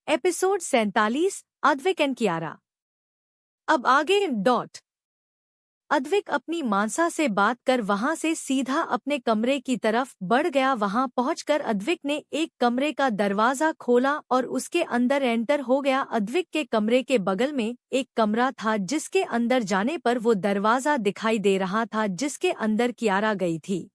Episode 47 Advik and Kiara. अब आगे अद्विक अपनी मानसा से बात कर वहां से सीधा अपने कमरे की तरफ बढ़ गया। वहां पहुंचकर अद्विक ने एक कमरे का दरवाजा खोला और उसके अंदर एंटर हो गया। अद्विक के कमरे के बगल में एक कमरा था जिसके अंदर जाने पर वो दरवाजा दिखाई दे रहा था जिसके अंदर कियारा गई थी।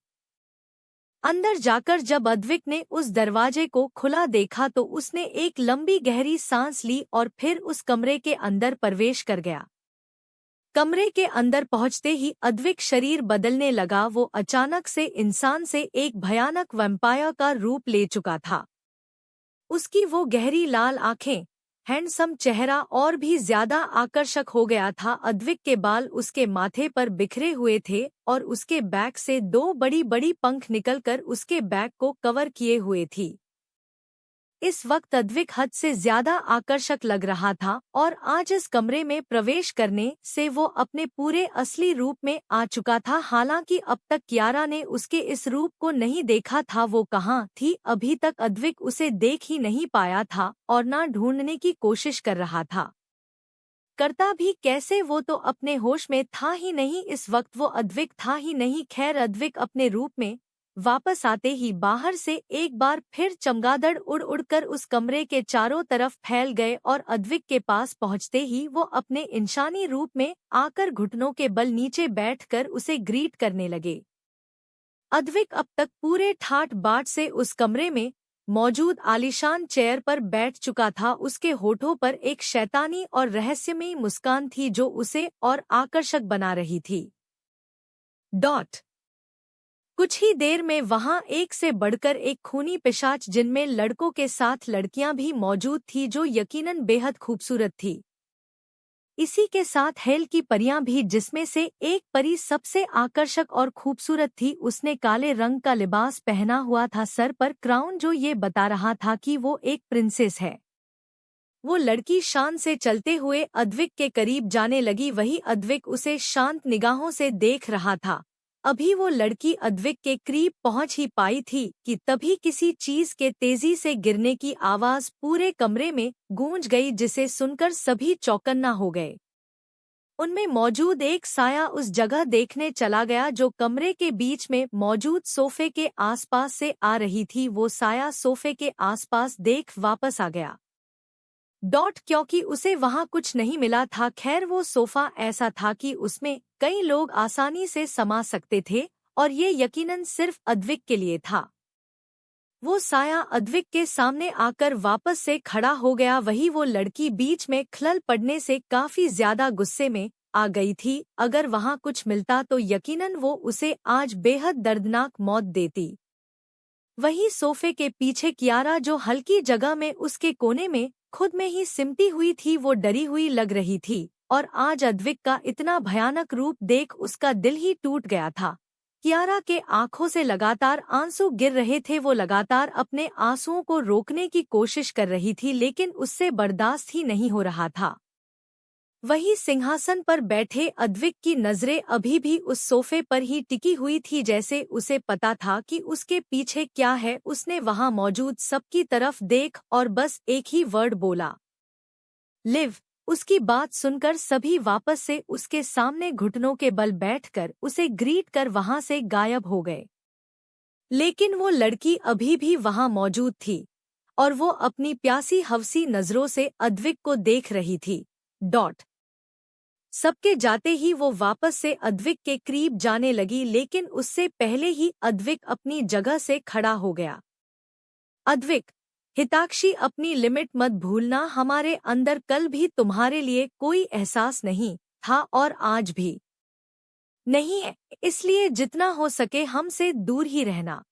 अंदर जाकर जब अद्विक ने उस दरवाजे को खुला देखा तो उसने एक लंबी गहरी सांस ली और फिर उस कमरे के अंदर प्रवेश कर गया। कमरे के अंदर पहुंचते ही अद्विक शरीर बदलने लगा। वो अचानक से इंसान से एक भयानक वैम्पायर का रूप ले चुका था। उसकी वो गहरी लाल आंखें, हैंडसम चेहरा और भी ज्यादा आकर्षक हो गया था। अद्विक के बाल उसके माथे पर बिखरे हुए थे और उसके बैक से दो बड़ी बड़ी पंख निकलकर उसके बैक को कवर किए हुए थी। इस वक्त अद्विक हद से ज्यादा आकर्षक लग रहा था और आज इस कमरे में प्रवेश करने से वो अपने पूरे असली रूप में आ चुका था। हालांकि अब तक कियारा ने उसके इस रूप को नहीं देखा था। वो कहाँ थी अभी तक अद्विक उसे देख ही नहीं पाया था और ना ढूंढने की कोशिश कर रहा था। करता भी कैसे, वो तो अपने होश में था ही नहीं। इस वक्त वो अद्विक था ही नहीं। खैर, अद्विक अपने रूप में वापस आते ही बाहर से एक बार फिर चमगादड़ उड़ उड़कर उस कमरे के चारों तरफ फैल गए और अद्विक के पास पहुंचते ही वो अपने इंसानी रूप में आकर घुटनों के बल नीचे बैठकर उसे ग्रीट करने लगे। अद्विक अब तक पूरे ठाट बाट से उस कमरे में मौजूद आलीशान चेयर पर बैठ चुका था। उसके होठों पर एक शैतानी और रहस्यमयी मुस्कान थी जो उसे और आकर्षक बना रही थी। कुछ ही देर में वहां एक से बढ़कर एक खूनी पिशाच, जिनमें लड़कों के साथ लड़कियां भी मौजूद थी जो यकीनन बेहद खूबसूरत थी। इसी के साथ हेल की परियां भी, जिसमें से एक परी सबसे आकर्षक और खूबसूरत थी। उसने काले रंग का लिबास पहना हुआ था, सर पर क्राउन जो ये बता रहा था कि वो एक प्रिंसेस है। वो लड़की शान से चलते हुए अद्विक के करीब जाने लगी। वही अद्विक उसे शांत निगाहों से देख रहा था। अभी वो लड़की अद्विक के करीब पहुंच ही पाई थी कि तभी किसी चीज के तेजी से गिरने की आवाज पूरे कमरे में गूंज गई, जिसे सुनकर सभी चौकन्ना हो गए। उनमें मौजूद एक साया उस जगह देखने चला गया जो कमरे के बीच में मौजूद सोफे के आसपास से आ रही थी। वो साया सोफे के आसपास देख वापस आ गया क्योंकि उसे वहां कुछ नहीं मिला था। खैर, वो सोफा ऐसा था कि उसमें कई लोग आसानी से समा सकते थे और ये यकीनन सिर्फ अद्विक के लिए था। वो साया अद्विक के सामने आकर वापस से खड़ा हो गया। वही वो लड़की बीच में खलल पड़ने से काफी ज्यादा गुस्से में आ गई थी। अगर वहां कुछ मिलता तो यकीनन वो उसे आज बेहद दर्दनाक मौत देती। वही सोफे के पीछे कियारा, जो हल्की जगह में उसके कोने में खुद में ही सिमटी हुई थी, वो डरी हुई लग रही थी और आज अद्विक का इतना भयानक रूप देख उसका दिल ही टूट गया था। कियारा के आंखों से लगातार आंसू गिर रहे थे। वो लगातार अपने आंसुओं को रोकने की कोशिश कर रही थी लेकिन उससे बर्दाश्त ही नहीं हो रहा था। वही सिंहासन पर बैठे अद्विक की नजरें अभी भी उस सोफे पर ही टिकी हुई थी, जैसे उसे पता था कि उसके पीछे क्या है। उसने वहां मौजूद सबकी तरफ देख और बस एक ही वर्ड बोला, लिव। उसकी बात सुनकर सभी वापस से उसके सामने घुटनों के बल बैठकर उसे ग्रीट कर वहां से गायब हो गए। लेकिन वो लड़की अभी भी वहां मौजूद थी और वो अपनी प्यासी हवसी नजरों से अद्विक को देख रही थी। सबके जाते ही वो वापस से अद्विक के करीब जाने लगी, लेकिन उससे पहले ही अद्विक अपनी जगह से खड़ा हो गया। अद्विक, हिताक्षी, अपनी लिमिट मत भूलना। हमारे अंदर कल भी तुम्हारे लिए कोई एहसास नहीं था और आज भी नहीं है, इसलिए जितना हो सके हमसे दूर ही रहना।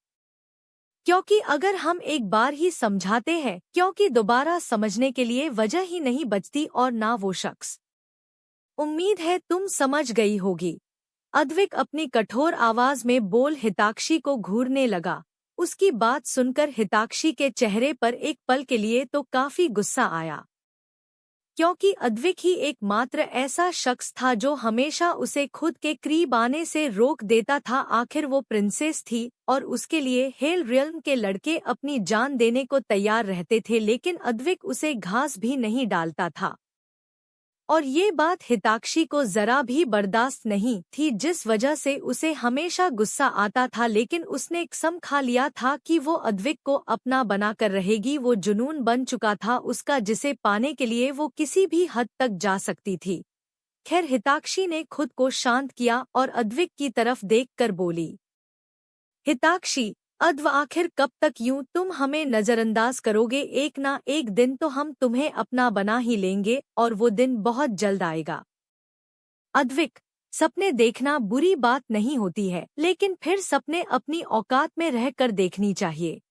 क्योंकि अगर हम एक बार ही समझाते हैं, क्योंकि दोबारा समझने के लिए वजह ही नहीं बचती और ना वो शख्स। उम्मीद है तुम समझ गई होगी। अद्विक अपनी कठोर आवाज में बोल हिताक्षी को घूरने लगा। उसकी बात सुनकर हिताक्षी के चेहरे पर एक पल के लिए तो काफी गुस्सा आया। क्योंकि अद्विक ही एकमात्र ऐसा शख्स था जो हमेशा उसे खुद के करीब आने से रोक देता था। आखिर वो प्रिंसेस थी और उसके लिए हेल रियल्म के लड़के अपनी जान देने को तैयार रहते थे, लेकिन अद्विक उसे घास भी नहीं डालता था। और ये बात हिताक्षी को जरा भी बर्दाश्त नहीं थी, जिस वजह से उसे हमेशा गुस्सा आता था। लेकिन उसने कसम खा लिया था कि वो अद्विक को अपना बनाकर रहेगी। वो जुनून बन चुका था उसका, जिसे पाने के लिए वो किसी भी हद तक जा सकती थी। खैर, हिताक्षी ने खुद को शांत किया और अद्विक की तरफ देखकर बोली, हिताक्षी, अद्व, आखिर कब तक यूं तुम हमें नजरअंदाज करोगे? एक ना एक दिन तो हम तुम्हें अपना बना ही लेंगे, और वो दिन बहुत जल्द आएगा। अद्विक, सपने देखना बुरी बात नहीं होती है, लेकिन फिर सपने अपनी औकात में रहकर देखनी चाहिए,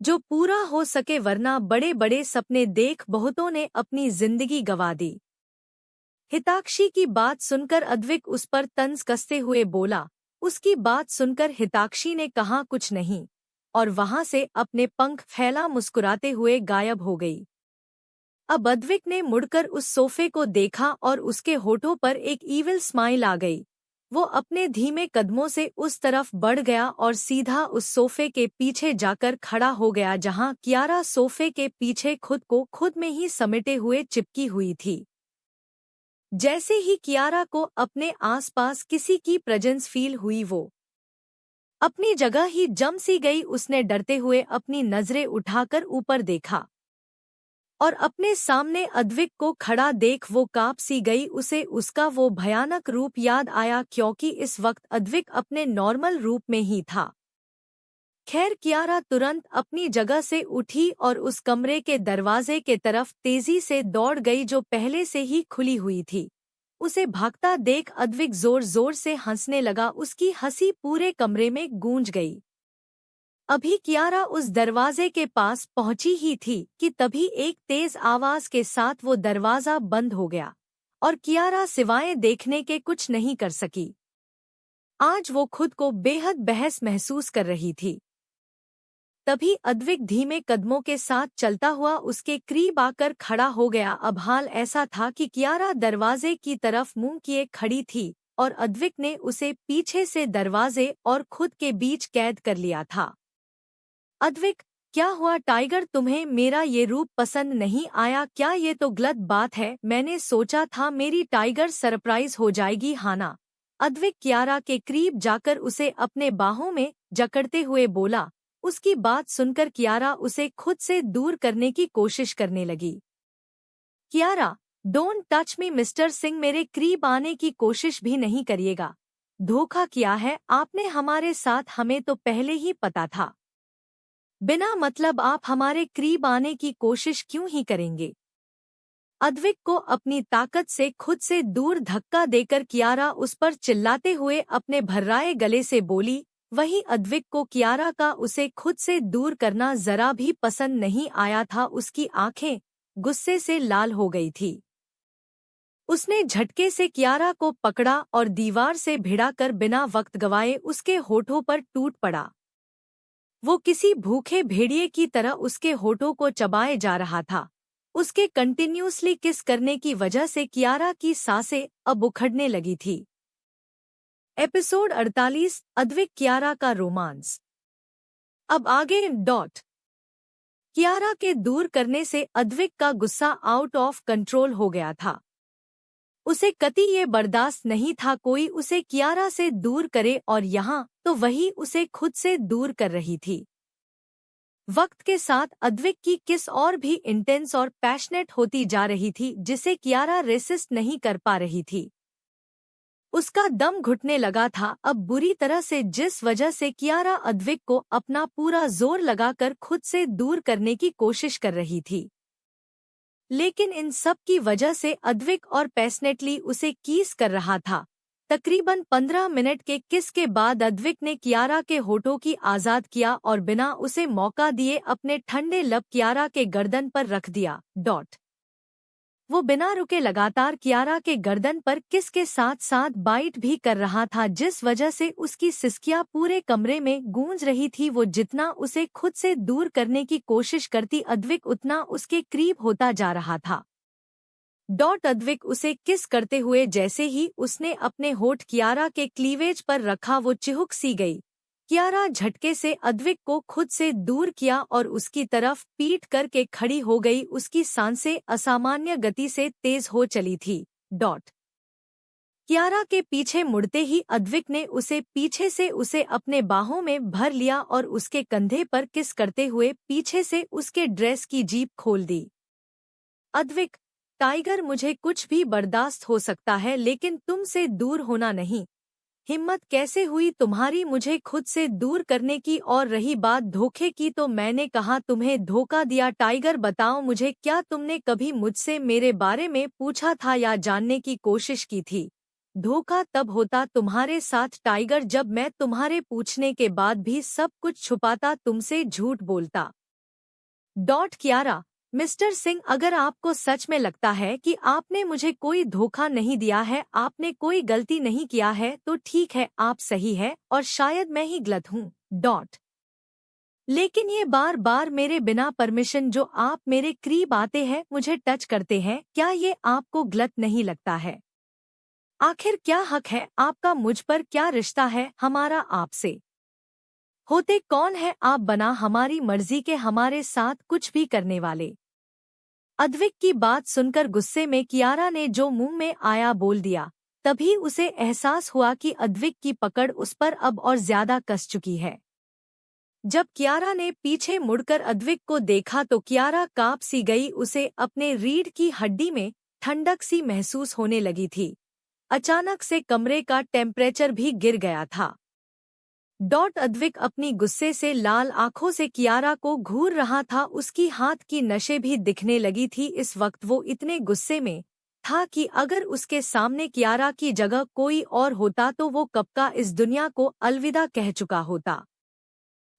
जो पूरा हो सके, वरना बड़े बड़े सपने देख बहुतों ने अपनी जिंदगी गंवा दी। हिताक्षी की बात सुनकर अद्विक उस पर तंज कसते हुए बोला। उसकी बात सुनकर हिताक्षी ने कहा कुछ नहीं, और वहां से अपने पंख फैला मुस्कुराते हुए गायब हो गई। अब अद्विक ने मुड़कर उस सोफे को देखा और उसके होठों पर एक ईविल स्माइल आ गई। वो अपने धीमे कदमों से उस तरफ बढ़ गया और सीधा उस सोफे के पीछे जाकर खड़ा हो गया, जहां कियारा सोफे के पीछे खुद को खुद में ही समेटे हुए चिपकी हुई थी। जैसे ही कियारा को अपने आसपास किसी की प्रेजेंस फील हुई, वो अपनी जगह ही जम सी गई। उसने डरते हुए अपनी नजरें उठाकर ऊपर देखा और अपने सामने अद्विक को खड़ा देख वो कांप सी गई। उसे उसका वो भयानक रूप याद आया, क्योंकि इस वक्त अद्विक अपने नॉर्मल रूप में ही था। खैर, कियारा तुरंत अपनी जगह से उठी और उस कमरे के दरवाजे के तरफ तेजी से दौड़ गई, जो पहले से ही खुली हुई थी। उसे भागता देख अद्विक जोर जोर से हंसने लगा। उसकी हंसी पूरे कमरे में गूंज गई। अभी कियारा उस दरवाजे के पास पहुंची ही थी कि तभी एक तेज आवाज के साथ वो दरवाजा बंद हो गया, और कियारा सिवाय देखने के कुछ नहीं कर सकी। आज वो खुद को बेहद बहस महसूस कर रही थी। तभी अद्विक धीमे कदमों के साथ चलता हुआ उसके करीब आकर खड़ा हो गया। अब हाल ऐसा था कि कियारा दरवाजे की तरफ मुंह किए खड़ी थी और अद्विक ने उसे पीछे से दरवाजे और खुद के बीच कैद कर लिया था। अद्विक, क्या हुआ टाइगर? तुम्हें मेरा ये रूप पसंद नहीं आया क्या? ये तो गलत बात है। मैंने सोचा था मेरी टाइगर सरप्राइज हो जाएगी, हाना। अद्विक कियारा के करीब जाकर उसे अपने बाहों में जकड़ते हुए बोला। उसकी बात सुनकर कियारा उसे खुद से दूर करने की कोशिश करने लगी। Kiara, don't touch me mister Singh, मेरे करीब आने की कोशिश भी नहीं करिएगा। धोखा किया है आपने हमारे साथ, हमें तो पहले ही पता था। बिना मतलब आप हमारे करीब आने की कोशिश क्यों ही करेंगे? अद्विक को अपनी ताकत से खुद से दूर धक्का देकर कियारा उस पर चिल्लाते हुए अपने भर्राए गले से बोली। वहीं अद्विक को कियारा का उसे खुद से दूर करना जरा भी पसंद नहीं आया था। उसकी आंखें गुस्से से लाल हो गई थी। उसने झटके से कियारा को पकड़ा और दीवार से भिड़ाकर बिना वक्त गवाए उसके होठों पर टूट पड़ा। वो किसी भूखे भेड़िए की तरह उसके होठों को चबाए जा रहा था। उसके कंटिन्यूसली किस करने की वजह से कियारा की सांसें अब उखड़ने लगी थी। एपिसोड 48, अद्विक कियारा का रोमांस। अब आगे कियारा के दूर करने से अद्विक का गुस्सा आउट ऑफ कंट्रोल हो गया था। उसे कतई ये बर्दाश्त नहीं था कोई उसे कियारा से दूर करे, और यहाँ तो वही उसे खुद से दूर कर रही थी। वक्त के साथ अद्विक की किस और भी इंटेंस और पैशनेट होती जा रही थी, जिसे कियारा रेसिस्ट नहीं कर पा रही थी। उसका दम घुटने लगा था अब बुरी तरह से, जिस वजह से कियारा अद्विक को अपना पूरा जोर लगाकर खुद से दूर करने की कोशिश कर रही थी। लेकिन इन सब की वजह से अद्विक और पैशनेटली उसे किस कर रहा था। तकरीबन 15 मिनट के किस के बाद अद्विक ने कियारा के होठों की आज़ाद किया और बिना उसे मौका दिए अपने ठंडे लब कियारा के गर्दन पर रख दिया। वो बिना रुके लगातार कियारा के गर्दन पर किस के साथ साथ बाइट भी कर रहा था, जिस वजह से उसकी सिसकियां पूरे कमरे में गूंज रही थी। वो जितना उसे खुद से दूर करने की कोशिश करती अद्विक उतना उसके करीब होता जा रहा था। अद्विक उसे किस करते हुए जैसे ही उसने अपने होठ कियारा के क्लीवेज पर रखा वो चिहुक सी गई। कियारा झटके से अद्विक को खुद से दूर किया और उसकी तरफ पीठ करके खड़ी हो गई। उसकी सांसें असामान्य गति से तेज हो चली थी। कियारा के पीछे मुड़ते ही अद्विक ने उसे पीछे से उसे अपने बाहों में भर लिया और उसके कंधे पर किस करते हुए पीछे से उसके ड्रेस की जीप खोल दी। अद्विक, टाइगर, मुझे कुछ भी बर्दाश्त हो सकता है लेकिन तुमसे दूर होना नहीं। हिम्मत कैसे हुई तुम्हारी मुझे खुद से दूर करने की? और रही बात धोखे की तो मैंने कहा तुम्हें धोखा दिया। टाइगर, बताओ मुझे, क्या तुमने कभी मुझसे मेरे बारे में पूछा था या जानने की कोशिश की थी? धोखा तब होता तुम्हारे साथ टाइगर जब मैं तुम्हारे पूछने के बाद भी सब कुछ छुपाता, तुमसे झूठ बोलता। कियारा, मिस्टर सिंह, अगर आपको सच में लगता है कि आपने मुझे कोई धोखा नहीं दिया है, आपने कोई गलती नहीं किया है, तो ठीक है, आप सही है और शायद मैं ही गलत हूँ। लेकिन ये बार बार मेरे बिना परमिशन जो आप मेरे करीब आते हैं, मुझे टच करते हैं, क्या ये आपको गलत नहीं लगता है? आखिर क्या हक है आपका मुझ पर? क्या रिश्ता है हमारा आपसे? होते कौन है आप बना हमारी मर्जी के हमारे साथ कुछ भी करने वाले? अद्विक की बात सुनकर गुस्से में कियारा ने जो मुंह में आया बोल दिया। तभी उसे एहसास हुआ कि अद्विक की पकड़ उस पर अब और ज्यादा कस चुकी है। जब कियारा ने पीछे मुड़कर अद्विक को देखा तो कियारा कांप सी गई। उसे अपने रीढ़ की हड्डी में ठंडक सी महसूस होने लगी थी। अचानक से कमरे का टेम्परेचर भी गिर गया था। अद्विक अपनी गुस्से से लाल आंखों से कियारा को घूर रहा था। उसकी हाथ की नसें भी दिखने लगी थी। इस वक्त वो इतने गुस्से में था कि अगर उसके सामने कियारा की जगह कोई और होता तो वो कब का इस दुनिया को अलविदा कह चुका होता।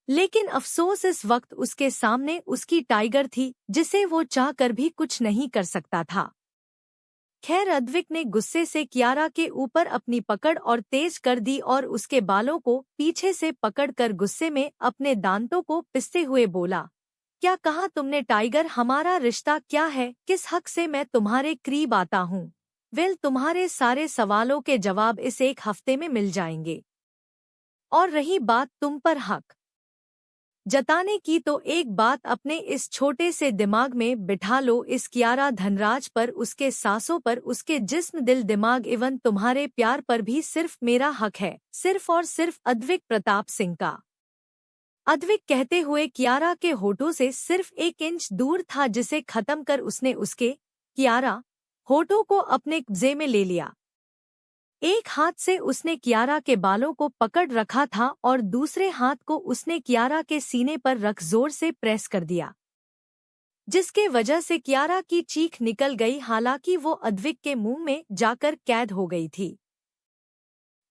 लेकिन अफसोस, इस वक्त उसके सामने उसकी टाइगर थी जिसे वो चाहकर भी कुछ नहीं कर सकता था। खैर, अद्विक ने गुस्से से कियारा के ऊपर अपनी पकड़ और तेज कर दी और उसके बालों को पीछे से पकड़कर गुस्से में अपने दांतों को पिसते हुए बोला, क्या कहा तुमने टाइगर? हमारा रिश्ता क्या है? किस हक से मैं तुम्हारे करीब आता हूँ? वेल, तुम्हारे सारे सवालों के जवाब इस एक हफ्ते में मिल जाएंगे। और रही बात तुम पर हक जताने की, तो एक बात अपने इस छोटे से दिमाग में बिठा लो, इस कियारा धनराज पर, उसके सांसों पर, उसके जिस्म, दिल, दिमाग, इवन तुम्हारे प्यार पर भी सिर्फ मेरा हक है, सिर्फ और सिर्फ अद्विक प्रताप सिंह का। अद्विक कहते हुए कियारा के होठों से सिर्फ 1 इंच दूर था जिसे खत्म कर उसने उसके कियारा होठों को अपने कब्जे में ले लिया। एक हाथ से उसने कियारा के बालों को पकड़ रखा था और दूसरे हाथ को उसने कियारा के सीने पर रख जोर से प्रेस कर दिया, जिसके वजह से कियारा की चीख निकल गई। हालांकि वो अद्विक के मुंह में जाकर कैद हो गई थी।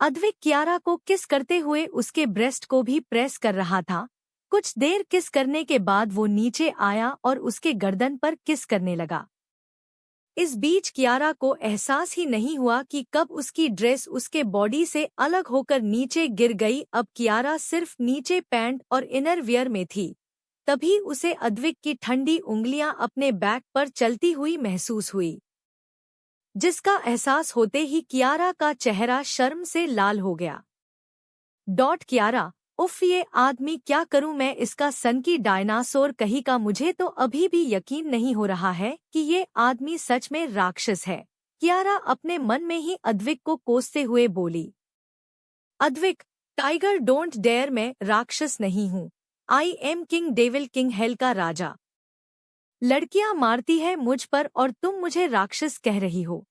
अद्विक कियारा को किस करते हुए उसके ब्रेस्ट को भी प्रेस कर रहा था। कुछ देर किस करने के बाद वो नीचे आया और उसके गर्दन पर किस करने लगा। इस बीच कियारा को एहसास ही नहीं हुआ कि कब उसकी ड्रेस उसके बॉडी से अलग होकर नीचे गिर गई। अब कियारा सिर्फ नीचे पैंट और इनर वियर में थी। तभी उसे अद्विक की ठंडी उंगलियां अपने बैक पर चलती हुई महसूस हुई, जिसका एहसास होते ही कियारा का चेहरा शर्म से लाल हो गया। कियारा, उफ, ये आदमी, क्या करूं मैं इसका? सन की डायनासोर कहीं का। मुझे तो अभी भी यकीन नहीं हो रहा है कि ये आदमी सच में राक्षस है। कियारा अपने मन में ही अद्विक को कोसते हुए बोली। अद्विक, टाइगर, डोंट डेयर, मैं राक्षस नहीं हूँ। I am king devil, king hello का राजा। लड़कियां मारती है मुझ पर और तुम मुझे राक्षस कह रही हो?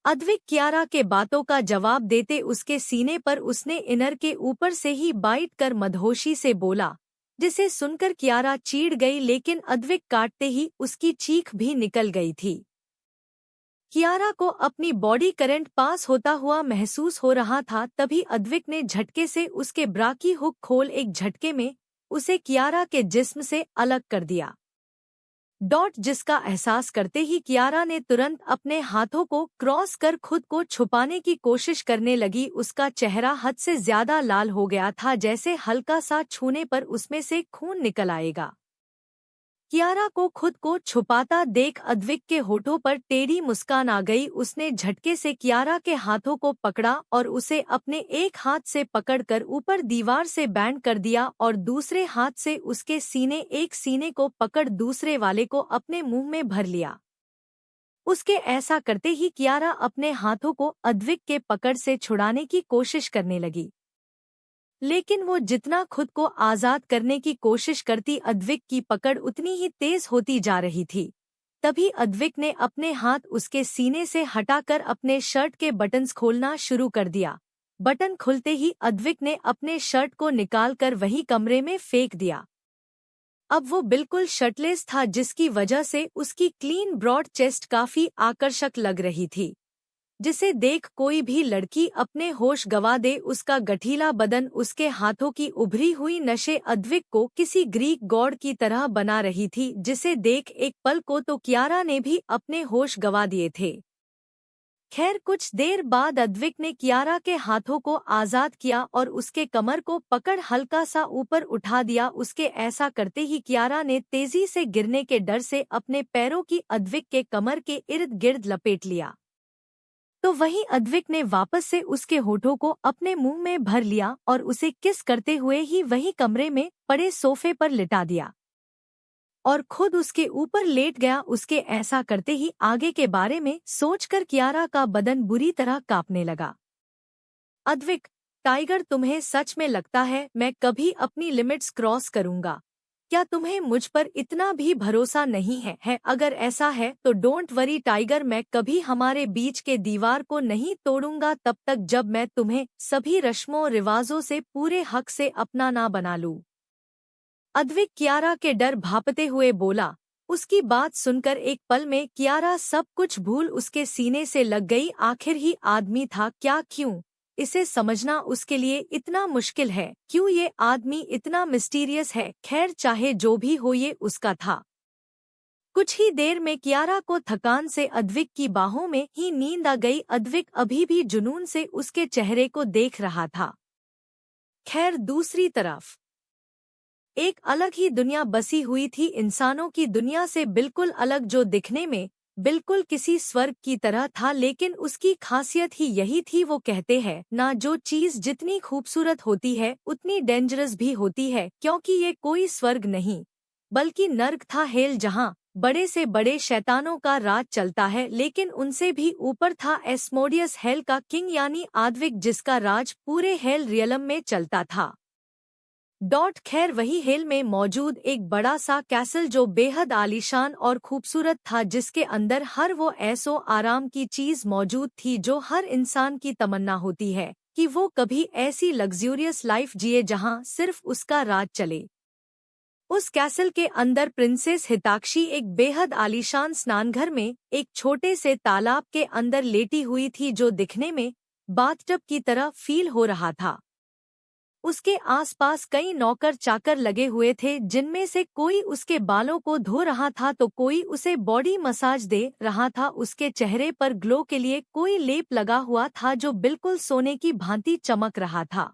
अद्विक कियारा के बातों का जवाब देते उसके सीने पर उसने इनर के ऊपर से ही बाइट कर मदहोशी से बोला, जिसे सुनकर कियारा चीड़ गई। लेकिन अद्विक काटते ही उसकी चीख भी निकल गई थी। कियारा को अपनी बॉडी करंट पास होता हुआ महसूस हो रहा था। तभी अद्विक ने झटके से उसके ब्रा की हुक खोल एक झटके में उसे कियारा के जिस्म से अलग कर दिया। जिसका एहसास करते ही कियारा ने तुरंत अपने हाथों को क्रॉस कर खुद को छुपाने की कोशिश करने लगी। उसका चेहरा हद से ज्यादा लाल हो गया था, जैसे हल्का सा छूने पर उसमें से खून निकल आएगा। कियारा को खुद को छुपाता देख अद्विक के होठों पर टेढ़ी मुस्कान आ गई। उसने झटके से कियारा के हाथों को पकड़ा और उसे अपने एक हाथ से पकड़कर ऊपर दीवार से बैंड कर दिया और दूसरे हाथ से उसके एक सीने को पकड़ दूसरे वाले को अपने मुंह में भर लिया। उसके ऐसा करते ही कियारा अपने हाथों को अद्विक के पकड़ से छुड़ाने की कोशिश करने लगी, लेकिन वो जितना खुद को आजाद करने की कोशिश करती अद्विक की पकड़ उतनी ही तेज होती जा रही थी। तभी अद्विक ने अपने हाथ उसके सीने से हटाकर अपने शर्ट के बटन्स खोलना शुरू कर दिया। बटन खुलते ही अद्विक ने अपने शर्ट को निकालकर वही कमरे में फेंक दिया। अब वो बिल्कुल शर्टलेस था, जिसकी वजह से उसकी क्लीन ब्रॉड चेस्ट काफी आकर्षक लग रही थी, जिसे देख कोई भी लड़की अपने होश गवा दे। उसका गठीला बदन, उसके हाथों की उभरी हुई नशे अद्विक को किसी ग्रीक गॉड की तरह बना रही थी, जिसे देख एक पल को तो कियारा ने भी अपने होश गवा दिए थे। खैर कुछ देर बाद अद्विक ने कियारा के हाथों को आजाद किया और उसके कमर को पकड़ हल्का सा ऊपर उठा दिया। उसके ऐसा करते ही कियारा ने तेजी से गिरने के डर से अपने पैरों की अद्विक के कमर के इर्द गिर्द लपेट लिया, तो वहीं अद्विक ने वापस से उसके होठों को अपने मुंह में भर लिया और उसे किस करते हुए ही वही कमरे में पड़े सोफे पर लिटा दिया और खुद उसके ऊपर लेट गया। उसके ऐसा करते ही आगे के बारे में सोचकर कियारा का बदन बुरी तरह कांपने लगा। अद्विक, टाइगर, तुम्हें सच में लगता है मैं कभी अपनी लिमिट्स क्रॉस करूंगा? क्या तुम्हें मुझ पर इतना भी भरोसा नहीं है? अगर ऐसा है तो डोंट वरी टाइगर, मैं कभी हमारे बीच के दीवार को नहीं तोड़ूंगा तब तक जब मैं तुम्हें सभी रस्मों रिवाजों से पूरे हक से अपना ना बना लूं। अद्विक कियारा के डर भांपते हुए बोला। उसकी बात सुनकर एक पल में कियारा सब कुछ भूल उसके सीने से लग गई। आखिर ही आदमी था क्या? क्यों इसे समझना उसके लिए इतना मुश्किल है? क्यों ये आदमी इतना मिस्टीरियस है? खैर चाहे जो भी हो, ये उसका था। कुछ ही देर में कियारा को थकान से अद्विक की बाहों में ही नींद आ गई। अद्विक अभी भी जुनून से उसके चेहरे को देख रहा था। खैर दूसरी तरफ एक अलग ही दुनिया बसी हुई थी, इंसानों की दुनिया से बिल्कुल अलग, जो दिखने में बिल्कुल किसी स्वर्ग की तरह था। लेकिन उसकी खासियत ही यही थी। वो कहते हैं ना, जो चीज जितनी खूबसूरत होती है उतनी डेंजरस भी होती है, क्योंकि ये कोई स्वर्ग नहीं बल्कि नर्क था, हेल, जहाँ बड़े से बड़े शैतानों का राज चलता है। लेकिन उनसे भी ऊपर था एस्मोडियस, हेल का किंग यानी अद्विक, जिसका राज पूरे हेल रियलम में चलता था। खैर वही हेल में मौजूद एक बड़ा सा कैसल जो बेहद आलीशान और खूबसूरत था, जिसके अंदर हर वो ऐसो आराम की चीज मौजूद थी जो हर इंसान की तमन्ना होती है कि वो कभी ऐसी लग्जूरियस लाइफ जिए जहां सिर्फ उसका राज चले। उस कैसल के अंदर प्रिंसेस हिताक्षी एक बेहद आलीशान स्नानघर में एक छोटे से तालाब के अंदर लेटी हुई थी, जो दिखने में बाथटब की तरह फील हो रहा था। उसके आसपास कई नौकर चाकर लगे हुए थे, जिनमें से कोई उसके बालों को धो रहा था तो कोई उसे बॉडी मसाज दे रहा था। उसके चेहरे पर ग्लो के लिए कोई लेप लगा हुआ था जो बिल्कुल सोने की भांति चमक रहा था।